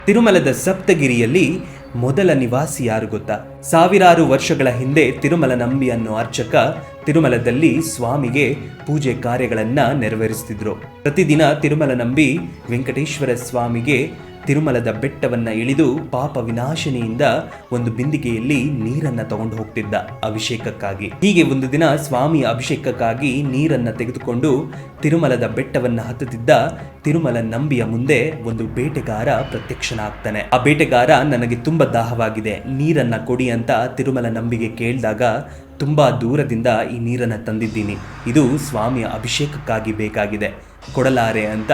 ತಿರುಮಲದ ಸಪ್ತಗಿರಿಯಲ್ಲಿ ಮೊದಲ ನಿವಾಸಿ ಯಾರು ಗೊತ್ತಾ? ಸಾವಿರಾರು ವರ್ಷಗಳ ಹಿಂದೆ ತಿರುಮಲ ನಂಬಿ ಅನ್ನೋ ಅರ್ಚಕ ತಿರುಮಲದಲ್ಲಿ ಸ್ವಾಮಿಗೆ ಪೂಜೆ ಕಾರ್ಯಗಳನ್ನ ನೆರವೇರಿಸುತ್ತಿದ್ರು. ಪ್ರತಿದಿನ ತಿರುಮಲ ನಂಬಿ ವೆಂಕಟೇಶ್ವರ ಸ್ವಾಮಿಗೆ ತಿರುಮಲದ ಬೆಟ್ಟವನ್ನ ಇಳಿದು ಪಾಪ ವಿನಾಶಿನಿಯಿಂದ ಒಂದು ಬಿಂದಿಗೆಯಲ್ಲಿ ನೀರನ್ನ ತಗೊಂಡು ಹೋಗ್ತಿದ್ದ ಅಭಿಷೇಕಕ್ಕಾಗಿ. ಹೀಗೆ ಒಂದು ದಿನ ಸ್ವಾಮಿ ಅಭಿಷೇಕಕ್ಕಾಗಿ ನೀರನ್ನ ತೆಗೆದುಕೊಂಡು ತಿರುಮಲದ ಬೆಟ್ಟವನ್ನ ಹತ್ತುತ್ತಿದ್ದ ತಿರುಮಲ ನಂಬಿಯ ಮುಂದೆ ಒಂದು ಬೇಟೆಗಾರ ಪ್ರತ್ಯಕ್ಷನಾಗ್ತಾನೆ. ಆ ಬೇಟೆಗಾರ ನನಗೆ ತುಂಬಾ ದಾಹವಾಗಿದೆ, ನೀರನ್ನ ಕೊಡಿ ಅಂತ ತಿರುಮಲ ನಂಬಿಗೆ ಕೇಳಿದಾಗ, ತುಂಬಾ ದೂರದಿಂದ ಈ ನೀರನ್ನ ತಂದಿದ್ದೀನಿ, ಇದು ಸ್ವಾಮಿಯ ಅಭಿಷೇಕಕ್ಕಾಗಿ ಬೇಕಾಗಿದೆ, ಕೊಡಲಾರೆ ಅಂತ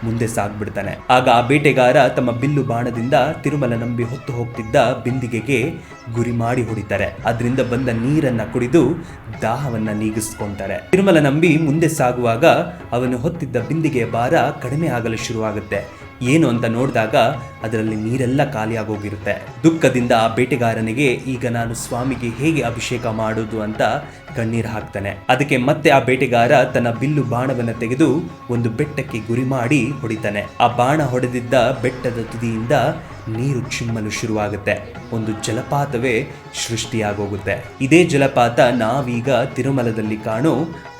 ಮುಂದೆ ಸಾಗ್ಬಿಡ್ತಾನೆ. ಆಗ ಆ ಬೇಟೆಗಾರ ತಮ್ಮ ಬಿಲ್ಲು ಬಾಣದಿಂದ ತಿರುಮಲ ನಂಬಿ ಹೊತ್ತು ಹೋಗ್ತಿದ್ದ ಬಿಂದಿಗೆಗೆ ಗುರಿ ಮಾಡಿ ಹೊಡಿತಾರೆ. ಅದರಿಂದ ಬಂದ ನೀರನ್ನ ಕುಡಿದು ದಾಹವನ್ನ ನೀಗಿಸ್ಕೊಂತಾರೆ. ತಿರುಮಲ ನಂಬಿ ಮುಂದೆ ಸಾಗುವಾಗ ಅವನು ಹೊತ್ತಿದ್ದ ಬಿಂದಿಗೆಯ ಭಾರ ಕಡಿಮೆ ಆಗಲು ಶುರುವಾಗುತ್ತೆ. ಏನು ಅಂತ ನೋಡಿದಾಗ ಅದರಲ್ಲಿ ನೀರೆಲ್ಲ ಖಾಲಿಯಾಗೋಗಿರುತ್ತೆ. ದುಃಖದಿಂದ ಆ ಬೇಟೆಗಾರನಿಗೆ ಈಗ ನಾನು ಸ್ವಾಮಿಗೆ ಹೇಗೆ ಅಭಿಷೇಕ ಮಾಡೋದು ಅಂತ ಕಣ್ಣೀರು ಹಾಕ್ತಾನೆ. ಅದಕ್ಕೆ ಮತ್ತೆ ಆ ಬೇಟೆಗಾರ ತನ್ನ ಬಿಲ್ಲು ಬಾಣವನ್ನು ತೆಗೆದು ಒಂದು ಬೆಟ್ಟಕ್ಕೆ ಗುರಿ ಮಾಡಿ ಹೊಡಿತಾನೆ. ಆ ಬಾಣ ಹೊಡೆದಿದ್ದ ಬೆಟ್ಟದ ತುದಿಯಿಂದ ನೀರು ಚಿಮ್ಮಲು ಶುರುವಾಗುತ್ತೆ. ಒಂದು ಜಲಪಾತವೇ ಸೃಷ್ಟಿಯಾಗೋಗುತ್ತೆ. ಇದೇ ಜಲಪಾತ ನಾವೀಗ ತಿರುಮಲದಲ್ಲಿ ಕಾಣೋ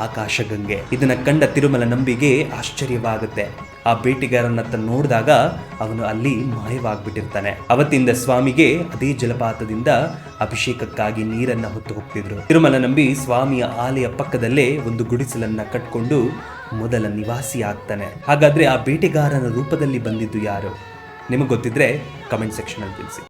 ಆಕಾಶಗಂಗೆ. ಇದನ್ನ ಕಂಡ ತಿರುಮಲ ನಂಬಿಗೆ ಆಶ್ಚರ್ಯವಾಗುತ್ತೆ. ಆ ಬೇಟೆಗಾರನತ್ತ ನೋಡಿದಾಗ ಅವನು ಅಲ್ಲಿ ಮಾಯವಾಗ್ಬಿಟ್ಟಿರ್ತಾನೆ. ಅವತ್ತಿಂದ ಸ್ವಾಮಿಗೆ ಅದೇ ಜಲಪಾತದಿಂದ ಅಭಿಷೇಕಕ್ಕಾಗಿ ನೀರನ್ನ ಹೊತ್ತು ಹೋಗ್ತಿದ್ರು. ತಿರುಮಲ ನಂಬಿ ಸ್ವಾಮಿಯ ಆಲೆಯ ಪಕ್ಕದಲ್ಲೇ ಒಂದು ಗುಡಿಸಲನ್ನ ಕಟ್ಕೊಂಡು ಮೊದಲ ನಿವಾಸಿ ಆಗ್ತಾನೆ. ಹಾಗಾದ್ರೆ ಆ ಬೇಟೆಗಾರನ ರೂಪದಲ್ಲಿ ಬಂದಿದ್ದು ಯಾರು? ನಿಮಗೆ ಗೊತ್ತಿದ್ರೆ ಕಮೆಂಟ್ ಸೆಕ್ಷನ್ ಅಲ್ಲಿ ತಿಳಿಸಿ.